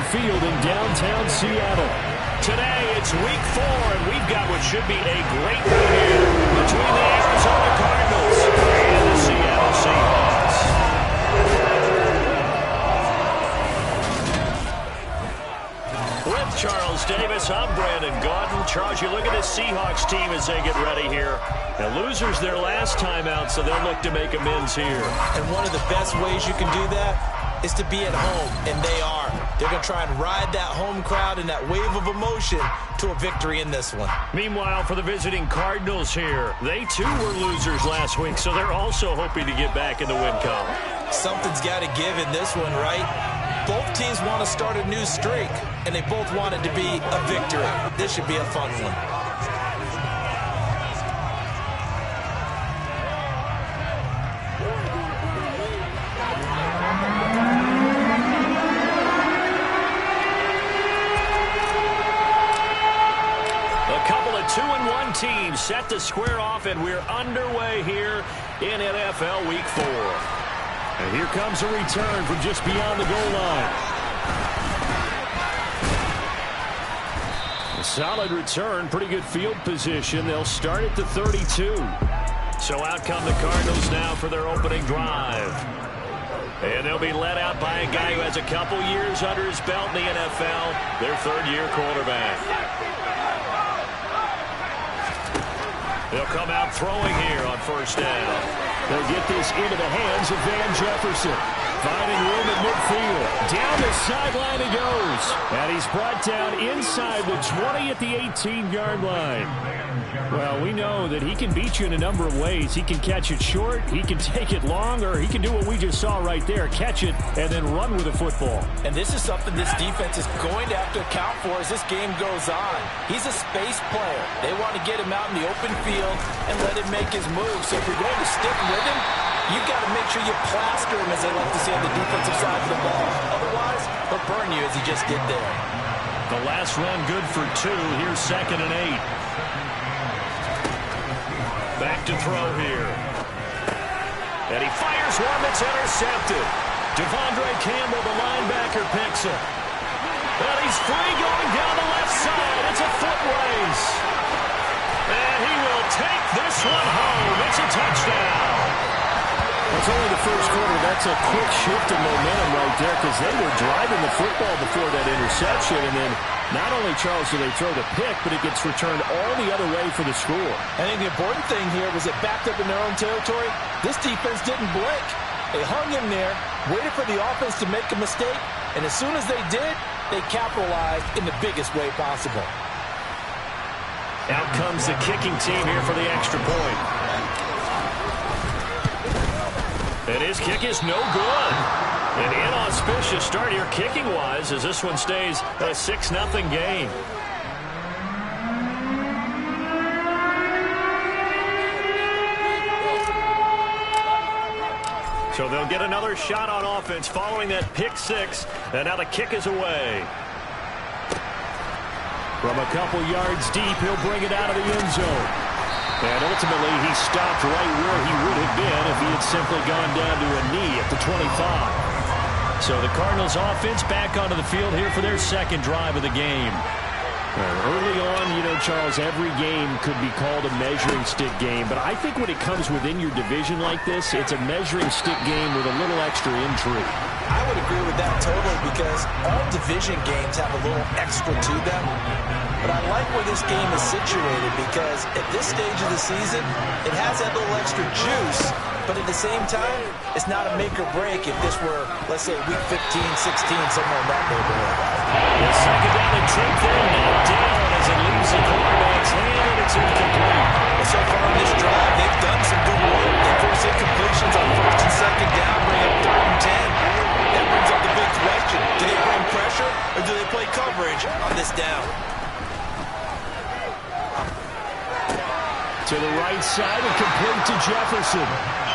Wildagain Field in downtown Seattle. Today, it's week 4, and we've got what should be a great reunion between the Arizona Cardinals and the Seattle Seahawks. With Charles Davis, I'm Brandon Gaudin. Charles, you look at this Seahawks team as they get ready here. The losers their last time out, so they'll look to make amends here. And one of the best ways you can do that is to be at home, and they are. They're going to try and ride that home crowd and that wave of emotion to a victory in this one. Meanwhile, for the visiting Cardinals here, they too were losers last week, so they're also hoping to get back in the win column. Something's got to give in this one, right? Both teams want to start a new streak, and they both want it to be a victory. This should be a fun one. A couple of 2-1 teams set to square off, and we're underway here in NFL Week 4. And here comes a return from just beyond the goal line. A solid return, pretty good field position. They'll start at the 32. So out come the Cardinals now for their opening drive. And they'll be led out by a guy who has a couple years under his belt in the NFL, their third-year quarterback. They'll come out throwing here on first down. They'll get this into the hands of Van Jefferson. Finding room at midfield. Down the sideline he goes. And he's brought down inside the 20 at the 18-yard line. Well, we know that he can beat you in a number of ways. He can catch it short, he can take it long, or he can do what we just saw right there, catch it and then run with the football. And this is something this defense is going to have to account for as this game goes on. He's a space player. They want to get him out in the open field and let him make his move. So if you're going to stick with him, you've got to make sure you plaster him, as they like to say, on the defensive side of the ball. Otherwise, he'll burn you as he just did there. The last run good for 2. Here's 2nd and 8. Back to throw here. And he fires one that's intercepted. Devondre Campbell, the linebacker, picks it. And he's free going down the left side. It's a foot race. And he will take this one home. It's a touchdown. That's only the first quarter. That's a quick shift in momentum right there, because they were driving the football before that interception. And then not only, Charles, do they throw the pick, but it gets returned all the other way for the score. I think the important thing here was it backed up in their own territory. This defense didn't blink. They hung in there, waited for the offense to make a mistake, and as soon as they did, they capitalized in the biggest way possible. Out comes the kicking team here for the extra point. And his kick is no good. An inauspicious start here kicking-wise as this one stays a 6-0 game. So they'll get another shot on offense following that pick 6. And now the kick is away. From a couple yards deep, he'll bring it out of the end zone. And ultimately, he stopped right where he would have been if he had simply gone down to a knee at the 25. So the Cardinals offense back onto the field here for their second drive of the game. Early on, you know, Charles, every game could be called a measuring stick game. But I think when it comes within your division like this, it's a measuring stick game with a little extra intrigue. I would agree with that totally, because all division games have a little extra to them. But I like where this game is situated, because at this stage of the season, it has that little extra juice. But at the same time, it's not a make or break if this were, let's say, week 15, 16, somewhere in that neighborhood. The second down and trip there, knocked down as it leaves the quarterback's hand, and it's incomplete. Well, so far on this drive, they've done some good work. They force incompletions on first and second down, bring up 3rd and 10. That brings up the big question. Do they bring pressure, or do they play coverage on this down? To the right side and complete to Jefferson.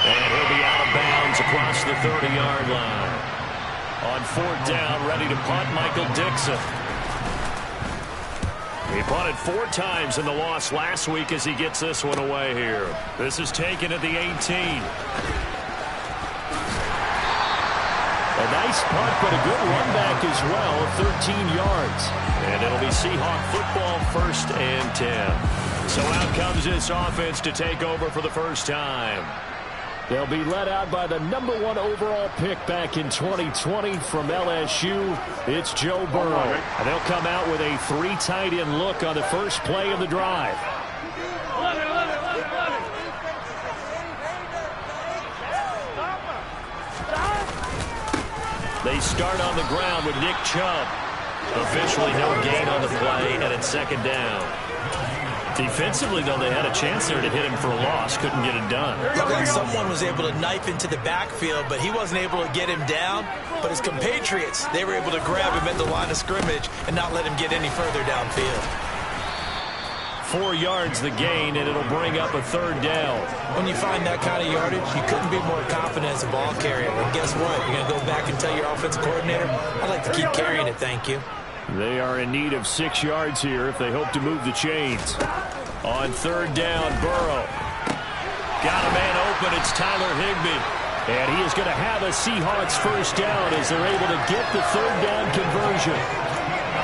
And he'll be out of bounds across the 30-yard line. On 4th down, ready to punt, Michael Dixon. He punted 4 times in the loss last week as he gets this one away here. This is taken at the 18. A nice punt, but a good run back as well, 13 yards. And it'll be Seahawk football, 1st and 10. So out comes this offense to take over for the first time. They'll be led out by the #1 overall pick back in 2020 from LSU. It's Joe Burrow. And they'll come out with a 3 tight end look on the first play of the drive. They start on the ground with Nick Chubb. Officially no gain on the play, and it's 2nd down. Defensively, though, they had a chance there to hit him for a loss. Couldn't get it done. Looked like someone was able to knife into the backfield, but he wasn't able to get him down. But his compatriots, they were able to grab him at the line of scrimmage and not let him get any further downfield. 4 yards the gain, and it'll bring up a 3rd down. When you find that kind of yardage, you couldn't be more confident as a ball carrier. And guess what? You're going to go back and tell your offensive coordinator, I'd like to keep carrying it, thank you. They are in need of 6 yards here if they hope to move the chains. On 3rd down, Burrow. Got a man open. It's Tyler Higbee. And he is going to have a Seahawks first down as they're able to get the 3rd down conversion.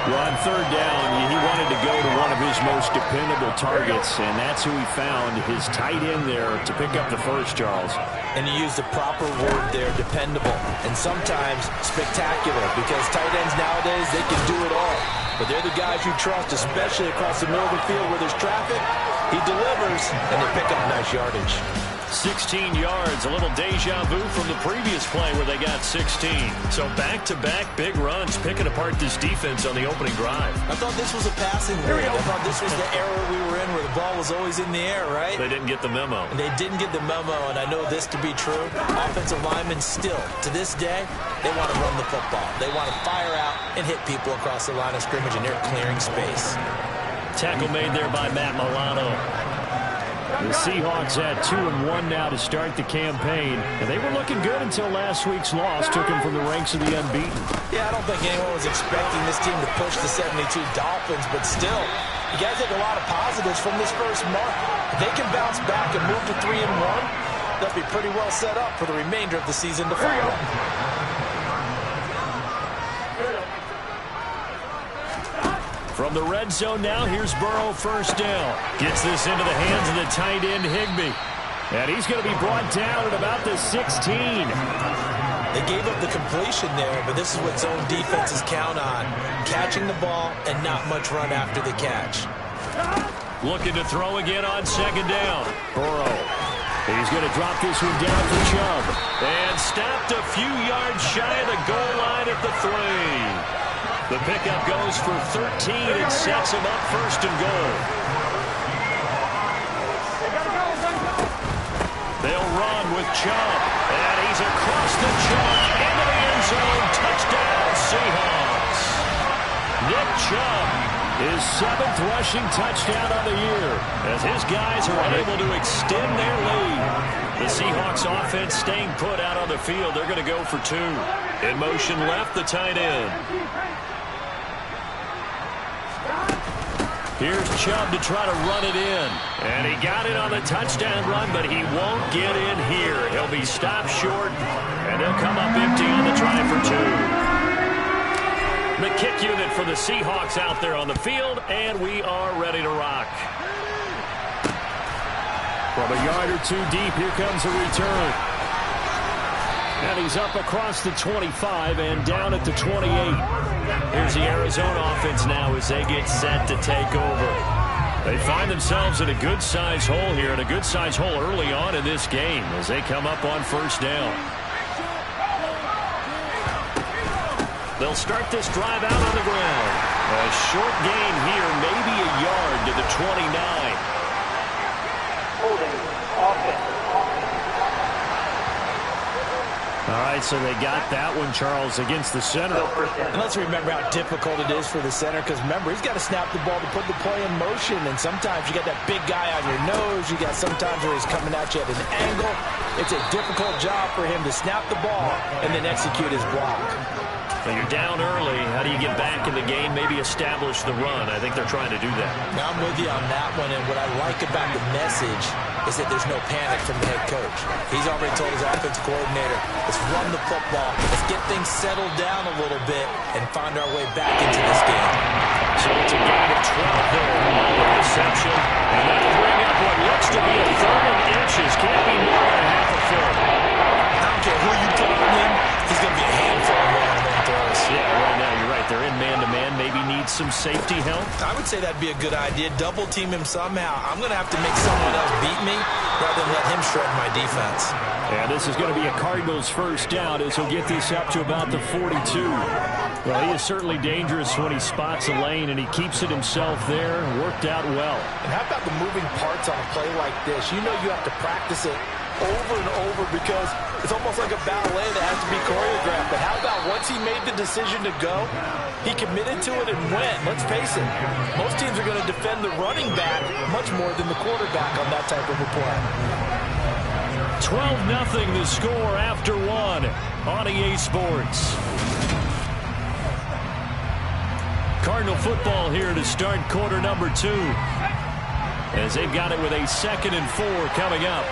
Well, on 3rd down, he wanted to go to one of his most dependable targets, and that's who he found, his tight end there, to pick up the first, Charles. And you use the proper word there, dependable, and sometimes spectacular, because tight ends nowadays, they can do it all. But they're the guys you trust, especially across the middle of the field where there's traffic. He delivers, and they pick up nice yardage. 16 yards, a little deja vu from the previous play where they got 16. So back-to-back big runs, picking apart this defense on the opening drive. I thought this was a passing lead. I thought this was the era we were in where the ball was always in the air, right? They didn't get the memo. And they didn't get the memo, and I know this to be true. Offensive linemen still, to this day, they want to run the football. They want to fire out and hit people across the line of scrimmage, and they're clearing space. Tackle made there by Matt Milano. The Seahawks at 2-1 now to start the campaign, and they were looking good until last week's loss took them from the ranks of the unbeaten. Yeah, I don't think anyone was expecting this team to push the 72 Dolphins, but still, you guys take a lot of positives from this first month. If they can bounce back and move to 3-1, they'll be pretty well set up for the remainder of the season to follow. From the red zone now, here's Burrow, first down. Gets this into the hands of the tight end, Higbee. And he's going to be brought down at about the 16. They gave up the completion there, but this is what zone defenses count on. Catching the ball and not much run after the catch. Looking to throw again on 2nd down. Burrow. He's going to drop this one down for Chubb. And stopped a few yards shy of the goal line at the 3. The pickup goes for 13 and sets him up 1st and goal. They'll run with Chubb. And he's across the chalk into the end zone. Touchdown, Seahawks. Nick Chubb, his 7th rushing touchdown on the year, as his guys are unable to extend their lead. The Seahawks offense staying put out on the field. They're going to go for 2. In motion left, the tight end. Here's Chubb to try to run it in. And he got it on the touchdown run, but he won't get in here. He'll be stopped short, and they'll come up empty on the try for 2. The kick unit for the Seahawks out there on the field, and we are ready to rock. From a yard or 2 deep, here comes a return. And he's up across the 25 and down at the 28. Here's the Arizona offense now as they get set to take over. They find themselves in a good-sized hole here, and a good-sized hole early on in this game as they come up on 1st down. They'll start this drive out on the ground. A short gain here, maybe a yard to the 29. Holding offense. All right, so they got that one, Charles, against the center. And let's remember how difficult it is for the center, because remember, he's got to snap the ball to put the play in motion, and sometimes you got that big guy on your nose. You got sometimes where he's coming at you at an angle. It's a difficult job for him to snap the ball and then execute his block. Well, you're down early. How do you get back in the game, maybe establish the run? I think they're trying to do that. Now, I'm with you on that one, and what I like about the message is that there's no panic from the head coach. He's already told his offensive coordinator, let's run the football, let's get things settled down a little bit and find our way back into this game. So it's a gain of 12 there. The reception, and that'll bring up what looks to be a 3rd and inches. Can't be more than a half a foot. I don't care who you put on him, he's going to be a handful of man-to-man throws. Yeah, right now you're right. They're in man-to-man. Maybe need some safety help. I would say that'd be a good idea. Double team him somehow. I'm going to have to make someone else beat me rather than let him shred my defense. And this is going to be a Cardinals first down as he'll get this up to about the 42. Well, he is certainly dangerous when he spots a lane, and he keeps it himself there. Worked out well. And how about the moving parts on a play like this? You know you have to practice it over and over because it's almost like a ballet that has to be choreographed. But how about once he made the decision to go, he committed to it and went. Let's face it, most teams are going to defend the running back much more than the quarterback on that type of a play. 12-0 the score after one on EA Sports. Cardinal football here to start quarter number 2 as they've got it with a 2nd and 4 coming up.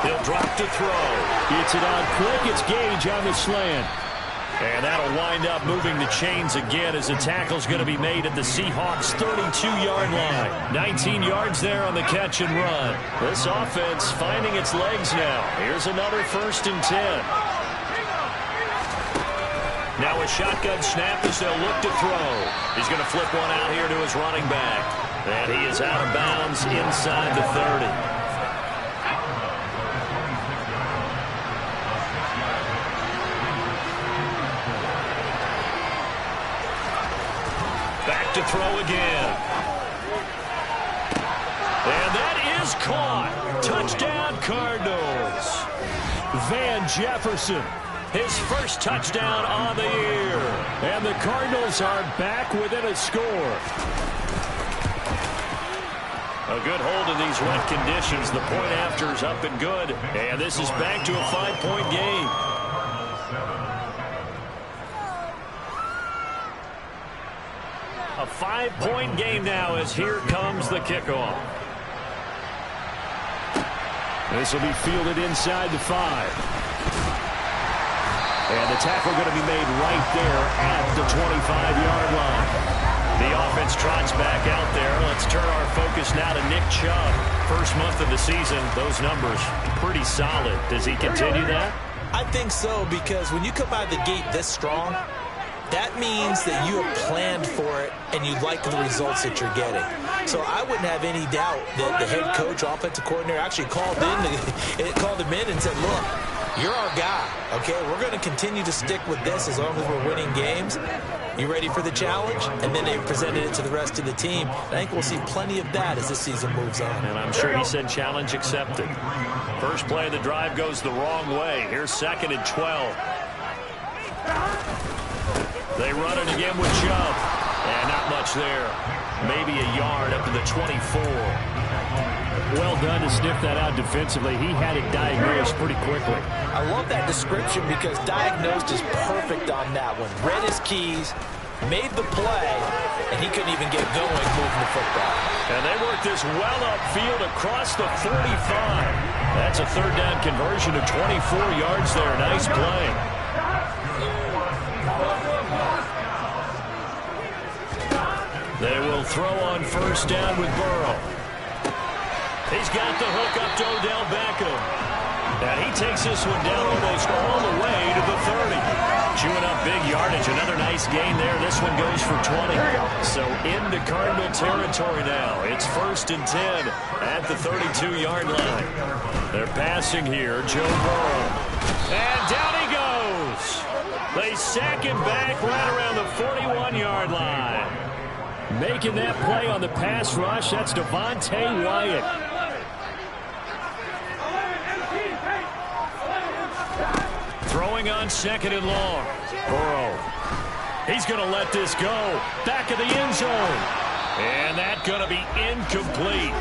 He'll drop to throw. Gets it out quick. It's Gage on the slant. And that'll wind up moving the chains again as the tackle's going to be made at the Seahawks' 32-yard line. 19 yards there on the catch and run. This offense finding its legs now. Here's another 1st and 10. Now a shotgun snap as they'll look to throw. He's going to flip one out here to his running back. And he is out of bounds inside the 30. Back to throw again. And that is caught. Touchdown, Cardinals. Van Jefferson, His first touchdown on the year. and the Cardinals are back within a score. A good hold in these wet conditions. The point after is up and good. And this is back to a 5-point game. A 5-point game now as here comes the kickoff. This will be fielded inside the 5. And the tackle going to be made right there at the 25-yard line. The offense trots back out there. Let's turn our focus now to Nick Chubb. First month of the season, those numbers pretty solid. Does he continue that? I think so, because when you come out of the gate this strong, that means that you have planned for it and you like the results that you're getting. So I wouldn't have any doubt that the head coach, offensive coordinator, actually called him in and said, look, you're our guy, okay? We're going to continue to stick with this as long as we're winning games. You ready for the challenge? And then they presented it to the rest of the team. I think we'll see plenty of that as the season moves on. And I'm sure he said challenge accepted. First play of the drive goes the wrong way. Here's 2nd and 12. They run it again with Chubb. And not much there. Maybe a yard up to the 24. Well done to sniff that out defensively. He had it diagnosed pretty quickly. I love that description because diagnosed is perfect on that one. Read his keys, made the play, and he couldn't even get going moving the football. And they work this well upfield across the 45. That's a 3rd down conversion of 24 yards there. Nice play. They will throw on 1st down with Burrow. He's got the hook up to Odell Beckham. And he takes this one down almost all the way to the 30. Chewing up big yardage. Another nice gain there. This one goes for 20. So into Cardinal territory now. It's 1st and 10 at the 32-yard line. They're passing here. Joe Burrow. And down he goes. They sack him back right around the 41-yard line. Making that play on the pass rush, that's Devontae Wyatt. Throwing on 2nd and long. Burrow. He's going to let this go. Back of the end zone. And that's going to be incomplete.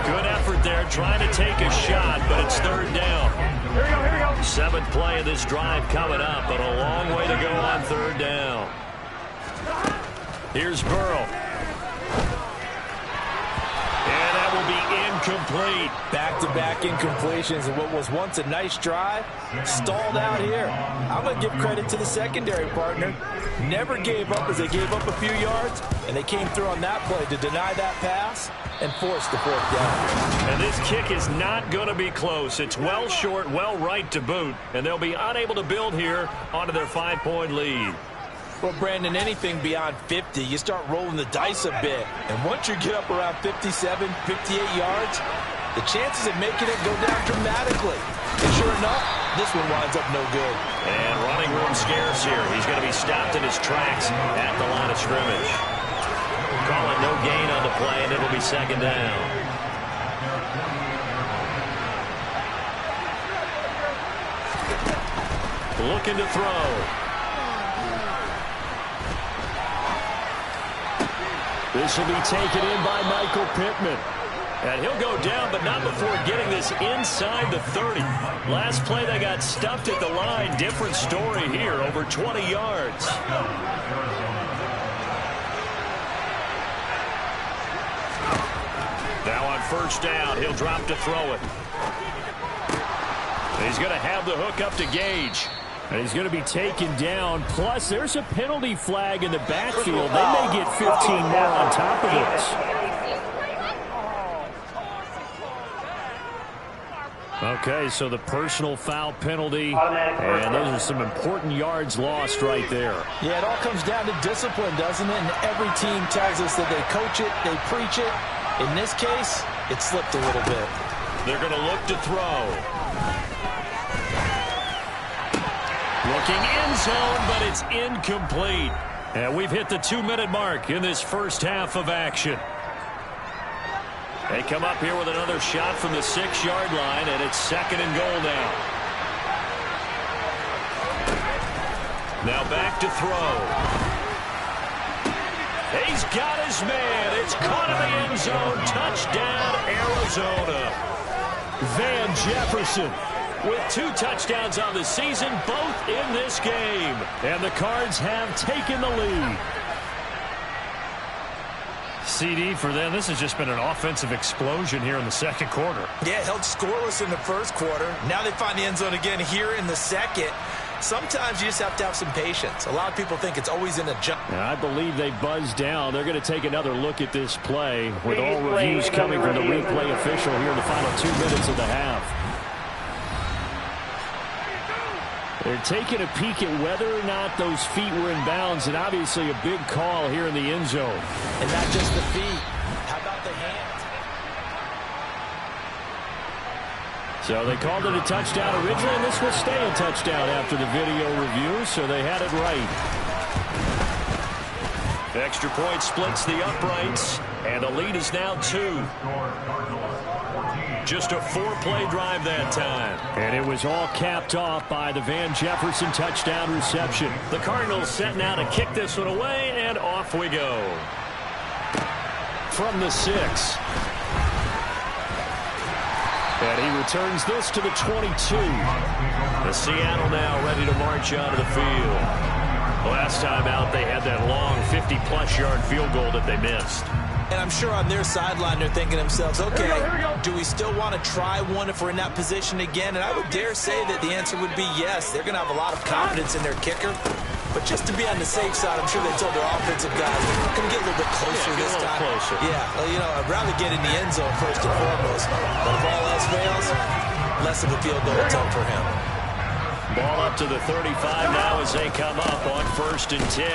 Good effort there trying to take a shot, but it's third down. Here we go. Seventh play of this drive coming up, but a long way to go on third down. Here's Burrow. And that will be incomplete. Back-to-back incompletions, and what was once a nice drive stalled out here. I'm going to give credit to the secondary partner. Never gave up as they gave up a few yards, and they came through on that play to deny that pass and force the fourth down. And this kick is not going to be close. It's well short, well right to boot, and they'll be unable to build here onto their 5-point lead. Well, Brandon, anything beyond 50, you start rolling the dice a bit. And once you get up around 57, 58 yards, the chances of making it go down dramatically. And sure enough, this one winds up no good. And running room scarce here. He's going to be stopped in his tracks at the line of scrimmage. Call it no gain on the play, and it'll be second down. Looking to throw. This will be taken in by Michael Pittman. And he'll go down, but not before getting this inside the 30. Last play, they got stuffed at the line. Different story here, over 20 yards. Now on first down, he'll drop to throw it. He's going to have the hook up to Gage. And he's going to be taken down. Plus, there's a penalty flag in the backfield. They may get 15 more on top of this. Okay, so the personal foul penalty. And those are some important yards lost right there. Yeah, it all comes down to discipline, doesn't it? And every team tells us that they coach it, they preach it. In this case, it slipped a little bit. They're going to look to throw. Looking end zone, but it's incomplete. And we've hit the 2-minute mark in this first half of action. They come up here with another shot from the 6-yard line, and it's second and goal now. Now back to throw. He's got his man. It's caught in the end zone. Touchdown, Arizona. Van Jefferson with 2 touchdowns on the season, both in this game. And the Cards have taken the lead. CD for them. This has just been an offensive explosion here in the second quarter. Yeah, held scoreless in the first quarter. Now they find the end zone again here in the second. Sometimes you just have to have some patience. A lot of people think it's always in a jump. I believe they buzzed down. They're going to take another look at this play with all reviews coming from the replay official here in the final 2 minutes of the half. They're taking a peek at whether or not those feet were in bounds, and obviously a big call here in the end zone. And not just the feet. How about the hands? So they called it a touchdown originally, and this will stay a touchdown after the video review, so they had it right. Extra point splits the uprights, and the lead is now 2. Just a 4-play drive that time. And it was all capped off by the Van Jefferson touchdown reception. The Cardinals setting out to kick this one away, and off we go. From the 6. And he returns this to the 22. The Seattle now ready to march onto the field. Last time out, they had that long 50-plus yard field goal that they missed. And I'm sure on their sideline they're thinking to themselves, okay, do we still want to try one if we're in that position again? And I would dare say that the answer would be yes. They're going to have a lot of confidence in their kicker. But just to be on the safe side, I'm sure they told their offensive guys, we're going to get a little bit closer this time. Closer. Yeah, well, you know, I'd rather get in the end zone first and foremost. But if all else fails, less of a field goal attempt for him. Ball up to the 35 now as they come up on 1st and 10.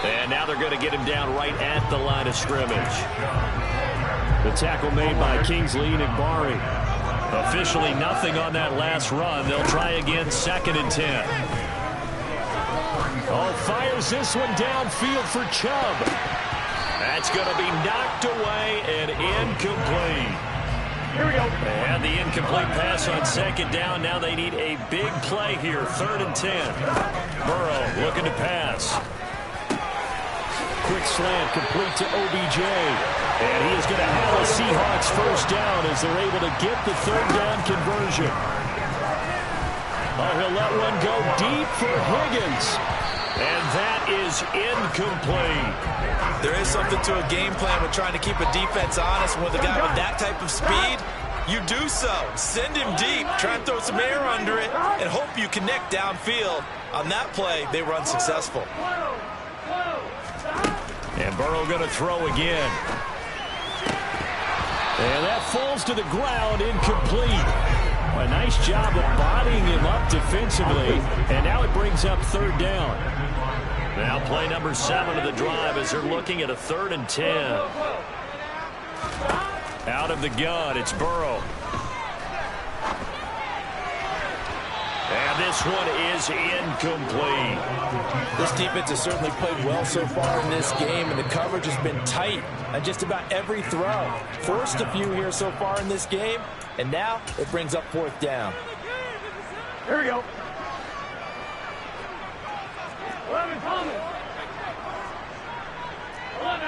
And now they're going to get him down right at the line of scrimmage. The tackle made by Kingsley Enagbari. Officially nothing on that last run. They'll try again 2nd and 10. Oh, fires this one downfield for Chubb. That's going to be knocked away and incomplete. Here we go. They had the incomplete pass on 2nd down. Now they need a big play here. 3rd and 10. Burrow looking to pass. quick slant complete to OBJ. And he is going to have a Seahawks first down as they're able to get the third down conversion. Oh, he'll let one go deep for Higgins. And that is incomplete. There is something to a game plan with trying to keep a defense honest. With a guy with that type of speed, you do so. Send him deep. Try and throw some air under it and hope you connect downfield. On that play, they were unsuccessful. And Burrow going to throw again. And that falls to the ground, incomplete. A nice job of bodying him up defensively. And now it brings up third down. Now play number 7 of the drive as they're looking at a 3rd and 10. Out of the gun, it's Burrow. And this one is incomplete. This defense has certainly played well so far in this game, and the coverage has been tight on just about every throw. Forced a few here so far in this game, and now it brings up 4th down. Here we go. 11 coming. 11.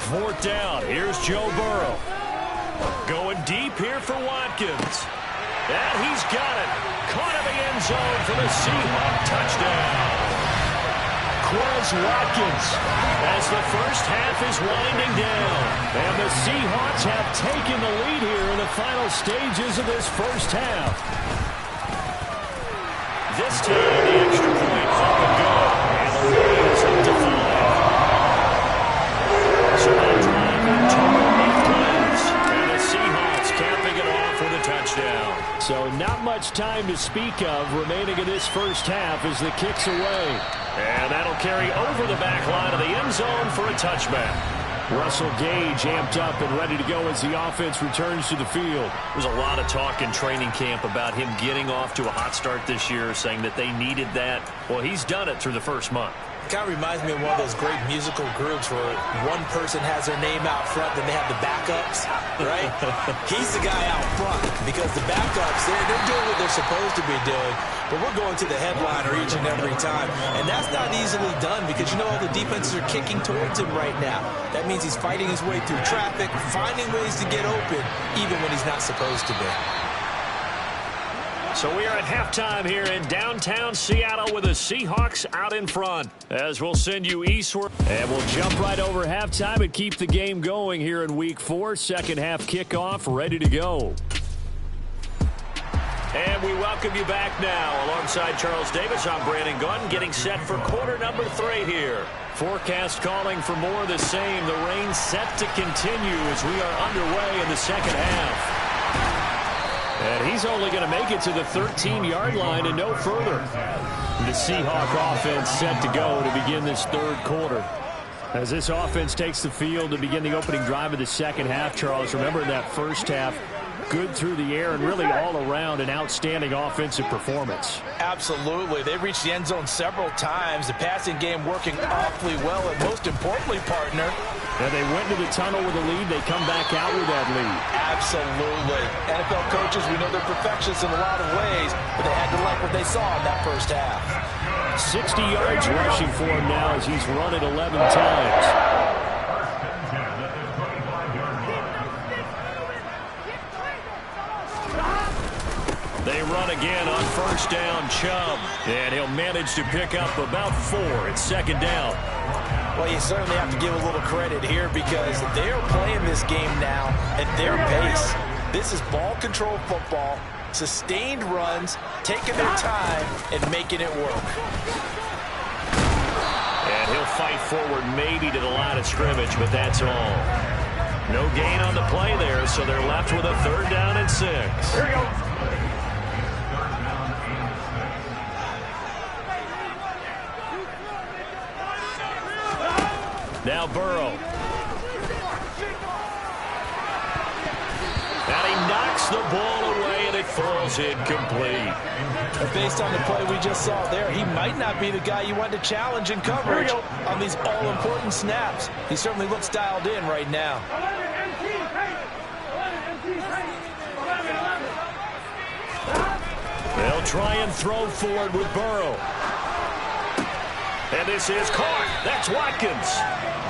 4th down. Here's Joe Burrow. Going deep here for Watkins. And he's got it. Caught in the end zone for the Seahawks touchdown. Quez Watkins as the first half is winding down. And the Seahawks have taken the lead here in the final stages of this first half. This time, the extra point up and good. And the lead is up to 5. So that drive in total 8 plays. And the Seahawks capping it off with a touchdown. So not much time to speak of remaining in this first half as the kick's away. And that'll carry over the back line of the end zone for a touchback. Russell Gage amped up and ready to go as the offense returns to the field. There's a lot of talk in training camp about him getting off to a hot start this year, saying that they needed that. Well, he's done it through the first month. It kind of reminds me of one of those great musical groups where one person has their name out front, then they have the backups, right? He's the guy out front because the backups, they're doing what they're supposed to be doing, but we're going to the headliner each and every time. And that's not easily done because, you know, all the defenses are kicking towards him right now. That means he's fighting his way through traffic, finding ways to get open, even when he's not supposed to be. So we are at halftime here in downtown Seattle with the Seahawks out in front. As we'll send you eastward. And we'll jump right over halftime and keep the game going here in Week 4. Second half kickoff ready to go. And we welcome you back now. Alongside Charles Davis, I'm Brandon Gunn, getting set for quarter number 3 here. Forecast calling for more of the same. The rain set to continue as we are underway in the second half. And he's only going to make it to the 13-yard line and no further. The Seahawk offense set to go to begin this third quarter. As this offense takes the field to begin the opening drive of the second half, Charles, remember in that first half, good through the air and really all around an outstanding offensive performance. Absolutely. They reached the end zone several times. The passing game working awfully well, and most importantly, partner, and they went into the tunnel with a lead. They come back out with that lead. Absolutely. NFL coaches, we know they're perfectionists in a lot of ways, but they had to like what they saw in that first half. 60 yards rushing for him now as he's run it 11 times. They run again on first down, Chubb. And he'll manage to pick up about 4. It's second down. Well, you certainly have to give a little credit here because they are playing this game now at their pace. This is ball control football, sustained runs, taking their time, and making it work. And he'll fight forward maybe to the line of scrimmage, but that's all. No gain on the play there, so they're left with a 3rd down and 6. Here we go. Now Burrow. And he knocks the ball away, and it falls incomplete. But based on the play we just saw there, he might not be the guy you want to challenge in coverage on these all-important snaps. He certainly looks dialed in right now. They'll try and throw forward with Burrow. And this is caught. That's Watkins.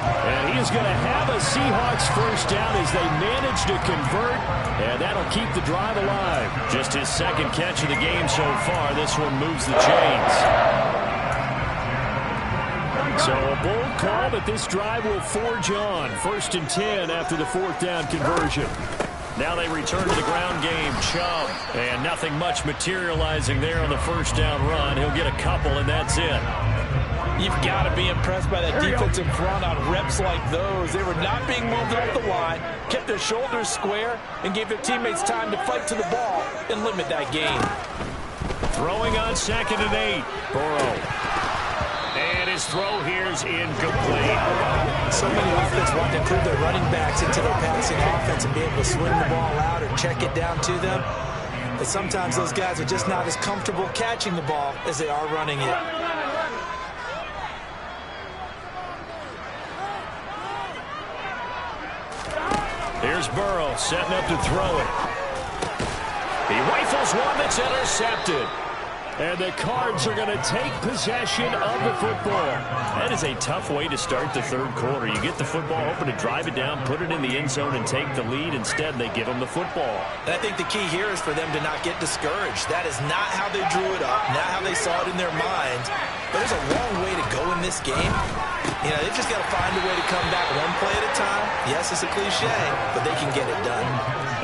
And he is going to have a Seahawks first down as they manage to convert, and that'll keep the drive alive. Just his second catch of the game so far. This one moves the chains. So a bold call, but this drive will forge on. 1st and 10 after the 4th down conversion. Now they return to the ground game. Chubb. And nothing much materializing there on the first down run. He'll get a couple, and that's it. You've got to be impressed by that defensive front on reps like those. They were not being moved up the line, kept their shoulders square, and gave their teammates time to fight to the ball and limit that gain. Throwing on 2nd and 8. Burrow. And his throw here is incomplete. So many offenses want to include their running backs into their passing offense and be able to swing the ball out or check it down to them. But sometimes those guys are just not as comfortable catching the ball as they are running it. Here's Burrow setting up to throw it. He rifles one that's intercepted. And the Cards are going to take possession of the football. That is a tough way to start the third quarter. You get the football, hoping to drive it down, put it in the end zone, and take the lead. Instead, they give them the football. And I think the key here is for them to not get discouraged. That is not how they drew it up, not how they saw it in their minds. But there's a long way to go in this game. You know, they've just got to find a way to come back one play at a time. Yes, it's a cliche, but they can get it done.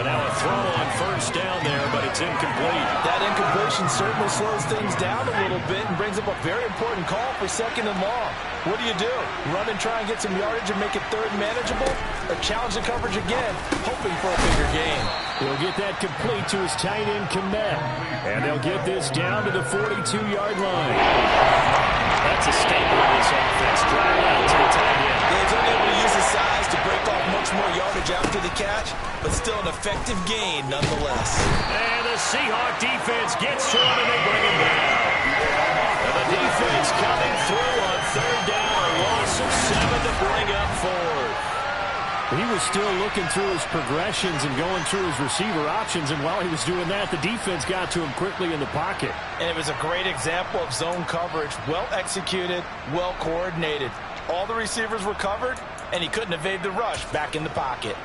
And now a throw on first down there, but it's incomplete. That incompletion certainly slows things down a little bit and brings up a very important call for 2nd and long. What do? Run and try and get some yardage and make it third manageable? Or challenge the coverage again, hoping for a bigger gain? He'll get that complete to his tight end, Komet. And they'll get this down to the 42-yard line. That's a staple of this offense. Drive out to the tight end. He's only able to use his size to break off much more yardage after the catch, but still an effective gain nonetheless. And the Seahawk defense gets to him, and they bring him down. And the defense coming through on 3rd down. A loss of 7 to bring up 4th. He was still looking through his progressions and going through his receiver options, and while he was doing that, the defense got to him quickly in the pocket. And it was a great example of zone coverage. Well executed, well coordinated. All the receivers were covered, and he couldn't evade the rush back in the pocket.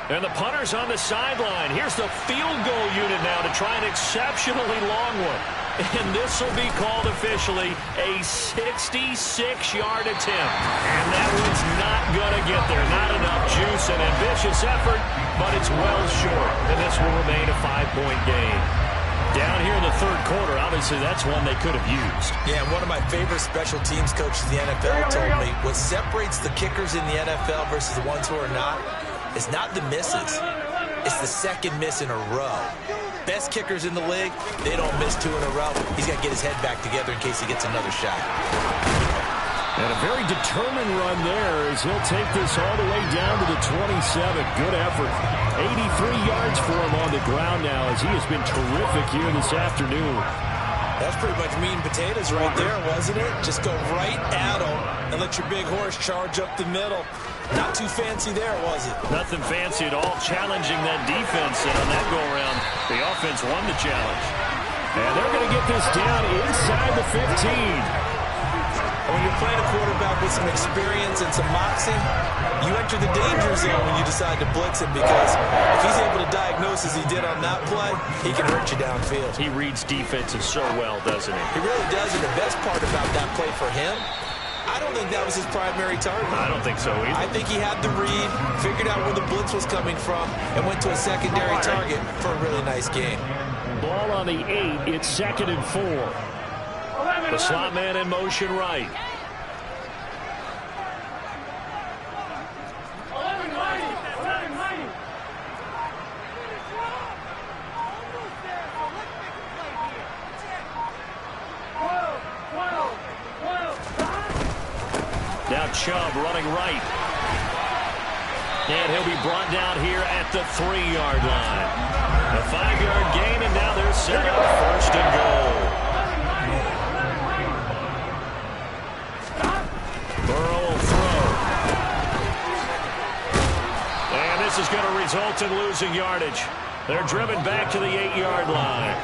And the punter's on the sideline. Here's the field goal unit now to try an exceptionally long one. And this will be called officially a 66-yard attempt. And that one's not going to get there. Not enough juice and ambitious effort, but it's well short. And this will remain a 5-point game. Down here in the third quarter, obviously that's one they could have used. Yeah, and one of my favorite special teams coaches in the NFL told me what separates the kickers in the NFL versus the ones who are not is not the misses. It's the second miss in a row. Best kickers in the league, they don't miss 2 in a row. He's got to get his head back together in case he gets another shot. And a very determined run there as he'll take this all the way down to the 27. Good effort. 83 yards for him on the ground now as he has been terrific here this afternoon. That's pretty much meat and potatoes right there, wasn't it? Just go right at him and let your big horse charge up the middle. Not too fancy there, was it? Nothing fancy at all. Challenging that defense, and on that go-around, the offense won the challenge. And they're going to get this down inside the 15. When you're playing a quarterback with some experience and some moxie, you enter the danger zone when you decide to blitz him, because if he's able to diagnose as he did on that play, he can hurt you downfield. He reads defenses so well, doesn't he? He really does, and the best part about that play for him, I don't think that was his primary target. I don't think so either. I think he had the read, figured out where the blitz was coming from, and went to a secondary target for a really nice game. Ball on the 8. It's 2nd and 4. The slot man in motion right. Now Chubb running right. And he'll be brought down here at the 3-yard line. A 5-yard gain, and now they're set up 1st and goal. Burrow will throw. And this is going to result in losing yardage. They're driven back to the 8-yard line.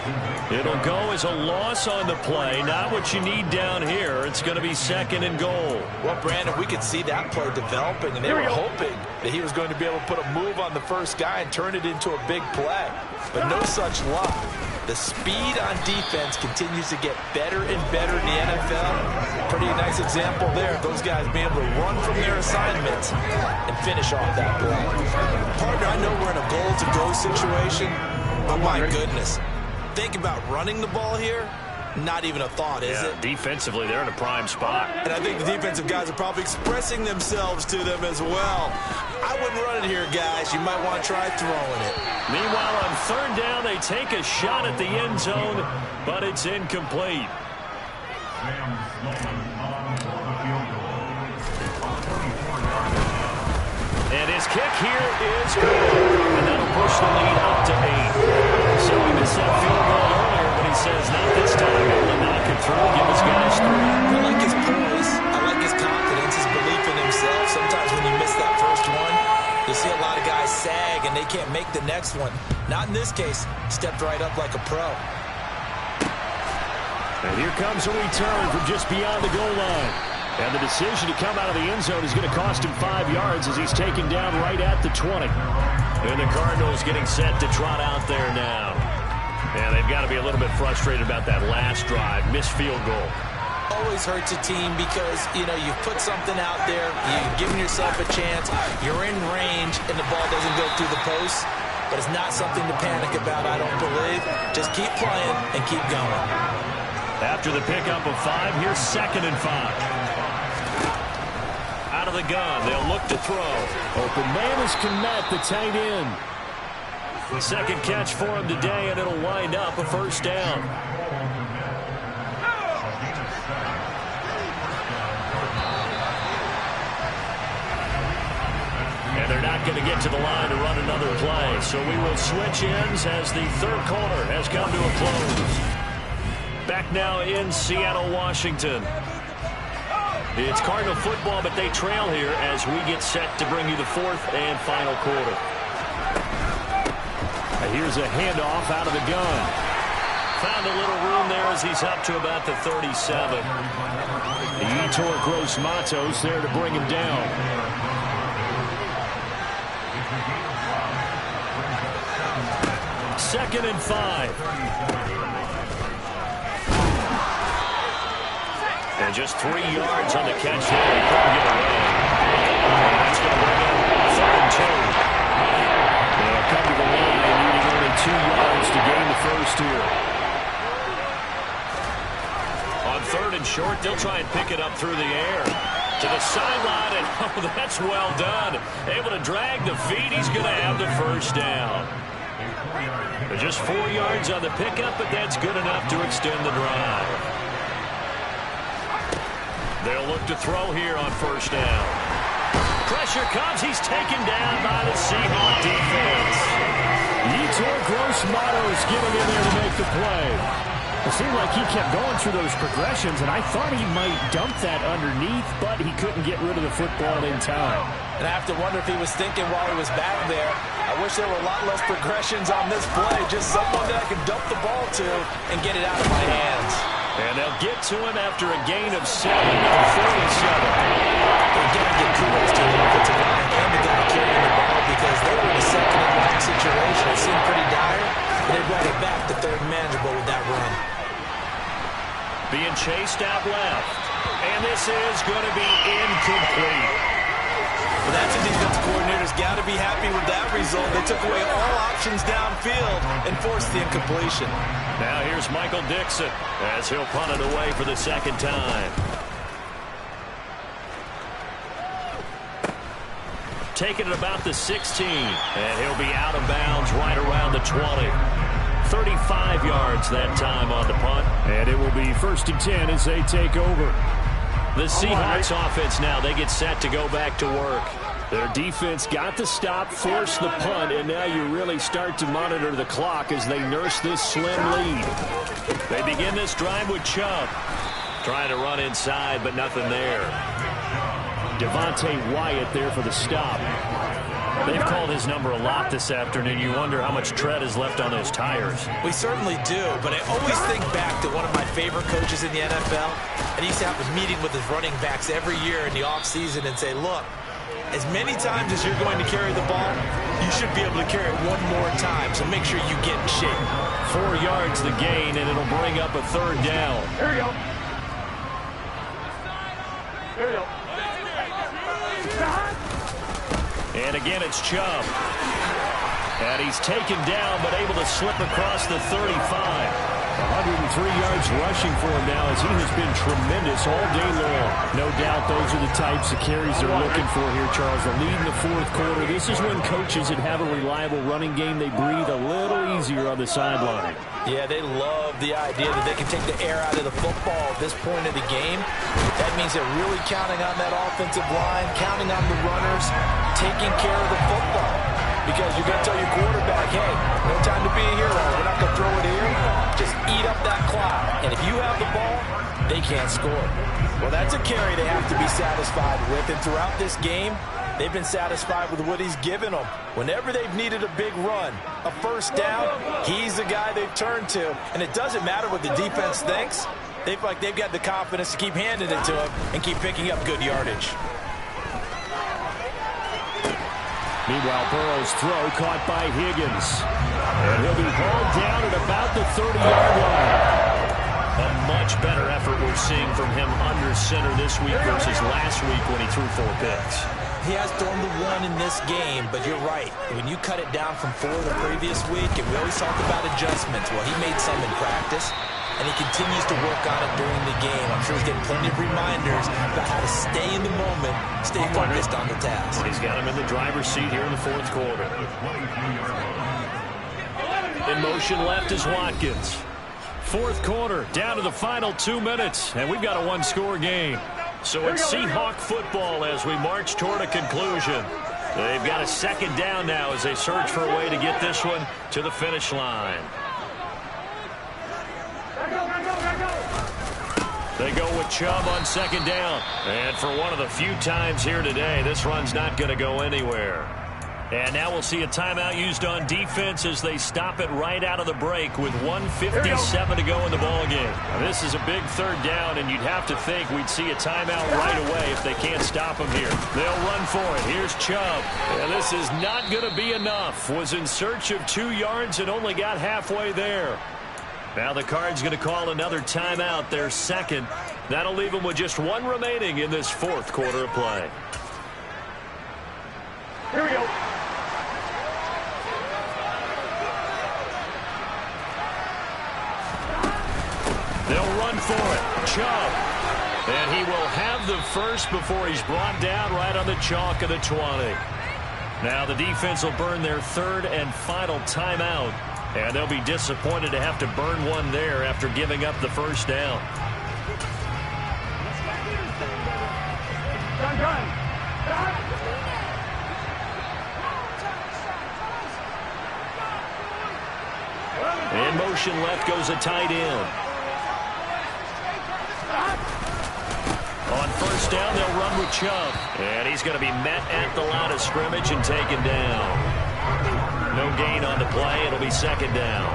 It'll go as a loss on the play. Not what you need down here. It's going to be 2nd and goal. Well, Brandon, we could see that play developing, and they were hoping that he was going to be able to put a move on the first guy and turn it into a big play. But no such luck. The speed on defense continues to get better and better in the NFL. Pretty nice example there. Those guys being able to run from their assignments and finish off that play. Partner, I know we're in a goal-to-go situation, but my goodness. Think about running the ball here. Not even a thought, is it? Defensively, they're in a prime spot. And I think the defensive guys are probably expressing themselves to them as well. I wouldn't run it here, guys. You might want to try throwing it. Meanwhile, on 3rd down, they take a shot at the end zone, but it's incomplete. And his kick here is good. And that'll push the lead up to 8. So he missed that field goal earlier, but he says not this time. Able to knock it through, give his guys 3. I like his poise. I like his confidence, his belief in himself. Sometimes when you miss that first one, you see a lot of guys sag and they can't make the next one. Not in this case. Stepped right up like a pro. And here comes a return from just beyond the goal line. And the decision to come out of the end zone is going to cost him 5 yards as he's taken down right at the 20. And the Cardinals getting set to trot out there now. And they've got to be a little bit frustrated about that last drive. Missed field goal. Always hurts a team because, you know, you've put something out there, you've given yourself a chance, you're in range, and the ball doesn't go through the post. But it's not something to panic about, I don't believe. Just keep playing and keep going. After the pickup of 5, here's 2nd and 5. Out of the gun, they'll look to throw. Open man is Kmet, the tight end. The 2nd catch for him today, and it'll wind up a 1st down. And they're not going to get to the line to run another play. So we will switch ends as the 3rd quarter has come to a close. Back now in Seattle, Washington. It's Cardinal football, but they trail here as we get set to bring you the 4th and final quarter. Here's a handoff out of the gun. Found a little room there as he's up to about the 37. Yetur Gross-Matos there to bring him down. Second and 5. And just 3 yards on the catch there. He couldn't get away. That's going to bring him 3rd and 2. They'll come to the line needing only 2 yards to gain the first here. On 3rd and short, they'll try and pick it up through the air. To the sideline, and oh, that's well done. Able to drag the feet. He's going to have the 1st down. Just 4 yards on the pickup, but that's good enough to extend the drive. They'll look to throw here on 1st down. Pressure comes. He's taken down by the Seahawk defense. Yetur Gross-Matos getting in there to make the play. It seemed like he kept going through those progressions, and I thought he might dump that underneath, but he couldn't get rid of the football in time. And I have to wonder if he was thinking while he was back there, I wish there were a lot less progressions on this play. Just someone that I can dump the ball to and get it out of my hands. And they'll get to him after a gain of 7 on 47. They're going to get kudos to the offensive line and the guy carrying the ball because they were in a 2nd and 1 situation. It seemed pretty dire. They brought it back to 3rd manageable with that run. Being chased out left. And this is going to be incomplete. Well, that's a defensive coordinator's got to be happy with that result. They took away all options downfield and forced the incompletion. Now here's Michael Dixon as he'll punt it away for the 2nd time. Taking it about the 16, and he'll be out of bounds right around the 20. 35 yards that time on the punt. And it will be 1st and 10 as they take over. The Seahawks offense now, they get set to go back to work. Their defense got the stop, forced the punt, and now you really start to monitor the clock as they nurse this slim lead. They begin this drive with Chubb. Trying to run inside, but nothing there. Devontae Wyatt there for the stop. They've called his number a lot this afternoon. You wonder how much tread is left on those tires. We certainly do, but I always think back to one of my favorite coaches in the NFL, and he used to have a meeting with his running backs every year in the offseason and say, look, as many times as you're going to carry the ball, you should be able to carry it one more time, so make sure you get in shape. 4 yards the gain, and it'll bring up a third down. Here we go. Here we go. And again, it's Chubb. And he's taken down, but able to slip across the 35. 103 yards rushing for him now, as he has been tremendous all day long. No doubt those are the types of carries they're looking for here, Charles. The lead in the fourth quarter. This is when coaches that have a reliable running game, they breathe a little easier on the sideline. Yeah, they love the idea that they can take the air out of the football at this point of the game. That means they're really counting on that offensive line, counting on the runners, taking care of the football. Because you're going to tell your quarterback, hey, no time to be a hero. We're not going to throw it here. Just eat up that clock. And if you have the ball, they can't score. Well, that's a carry they have to be satisfied with. And throughout this game, they've been satisfied with what he's given them. Whenever they've needed a big run, a first down, he's the guy they've turned to. And it doesn't matter what the defense thinks. They've got the confidence to keep handing it to him and keep picking up good yardage. Meanwhile, Burrow's throw caught by Higgins. And he'll be hauled down at about the 30-yard line. A much better effort we're seeing from him under center this week versus last week when he threw 4 picks. He has thrown the 1 in this game, but you're right. When you cut it down from 4 the previous week, and we always talk about adjustments. Well, he made some in practice, and he continues to work on it during the game. I'm sure he's getting plenty of reminders about how to stay in the moment, stay focused on the task. He's got him in the driver's seat here in the fourth quarter. In motion left is Watkins. Fourth quarter, down to the final 2 minutes, and we've got a one-score game. So it's Seahawk football as we march toward a conclusion. They've got a second down now as they search for a way to get this one to the finish line. They go with Chubb on second down. And for one of the few times here today, this run's not going to go anywhere. And now we'll see a timeout used on defense as they stop it right out of the break with 1:57 to go in the ballgame. Now, this is a big third down, and you'd have to think we'd see a timeout right away if they can't stop him here. They'll run for it. Here's Chubb. And this is not going to be enough. Was in search of 2 yards and only got halfway there. Now the Cards going to call another timeout, their second. That'll leave them with just 1 remaining in this fourth quarter of play. Here we go. They'll run for it. Chubb. And he will have the first before he's brought down right on the chalk of the 20. Now the defense will burn their third and final timeout. And they'll be disappointed to have to burn one there after giving up the first down. In motion left goes a tight end. On first down, they'll run with Chubb. And he's going to be met at the line of scrimmage and taken down. No gain on the play. It'll be second down.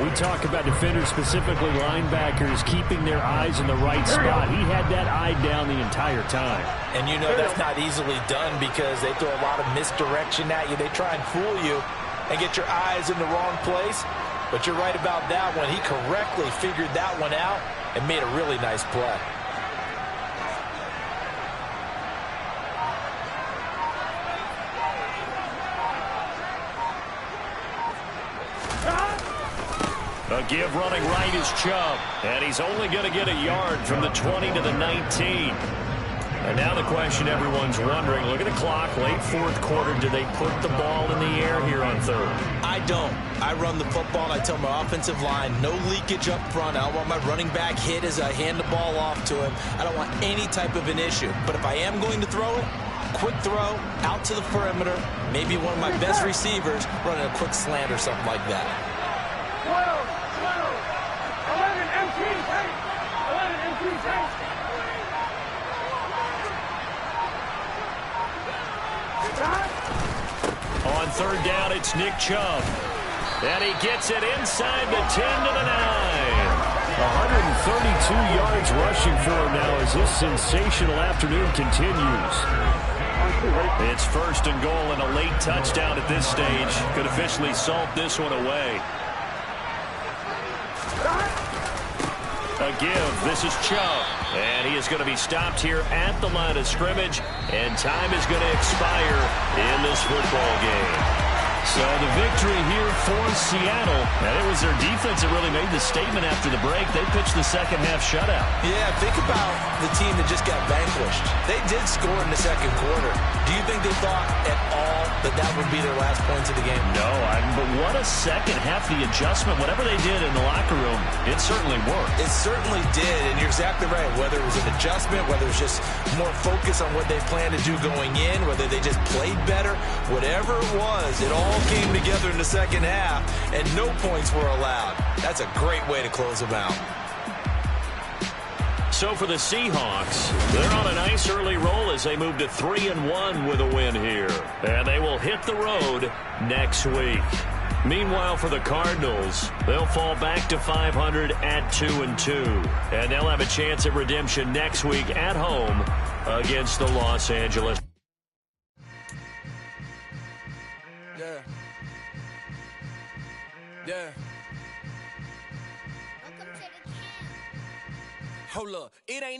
We talk about defenders, specifically linebackers, keeping their eyes in the right spot. He had that eye down the entire time. And you know that's not easily done because they throw a lot of misdirection at you. They try and fool you and get your eyes in the wrong place. But you're right about that one. He correctly figured that one out and made a really nice play. A give running right is Chubb. And he's only going to get a yard from the 20 to the 19. And now the question everyone's wondering, look at the clock, late fourth quarter, do they put the ball in the air here on third? I don't. I run the football, and I tell my offensive line, no leakage up front. I don't want my running back hit as I hand the ball off to him. I don't want any type of an issue. But if I am going to throw it, quick throw, out to the perimeter, maybe one of my best receivers running a quick slant or something like that. 11 empty tank. 11 empty tank. third down, it's Nick Chubb. And he gets it inside the 10 to the 9. 132 yards rushing for him now as this sensational afternoon continues. It's first and goal and a late touchdown at this stage. Could officially salt this one away. A give. This is Chubb. And he is going to be stopped here at the line of scrimmage. And time is going to expire in this football game. So the victory here for Seattle. And it was their defense that really made the statement after the break. They pitched the second half shutout. Yeah, think about the team that just got vanquished. They did score in the second quarter. Do you think they thought at all that that would be their last points of the game? No, but what a second half. The adjustment, whatever they did in the locker room, it certainly worked. It certainly did, and you're exactly right. Whether it was an adjustment, whether it was just more focus on what they planned to do going in, whether they just played better, whatever it was, it all came together in the second half, and no points were allowed. That's a great way to close them out. So for the Seahawks, they're on a nice early roll as they move to 3-1 with a win here. And they will hit the road next week. Meanwhile, for the Cardinals, they'll fall back to 500 at 2-2. And they'll have a chance at redemption next week at home against the Los Angeles. Yeah. Hold up. It ain't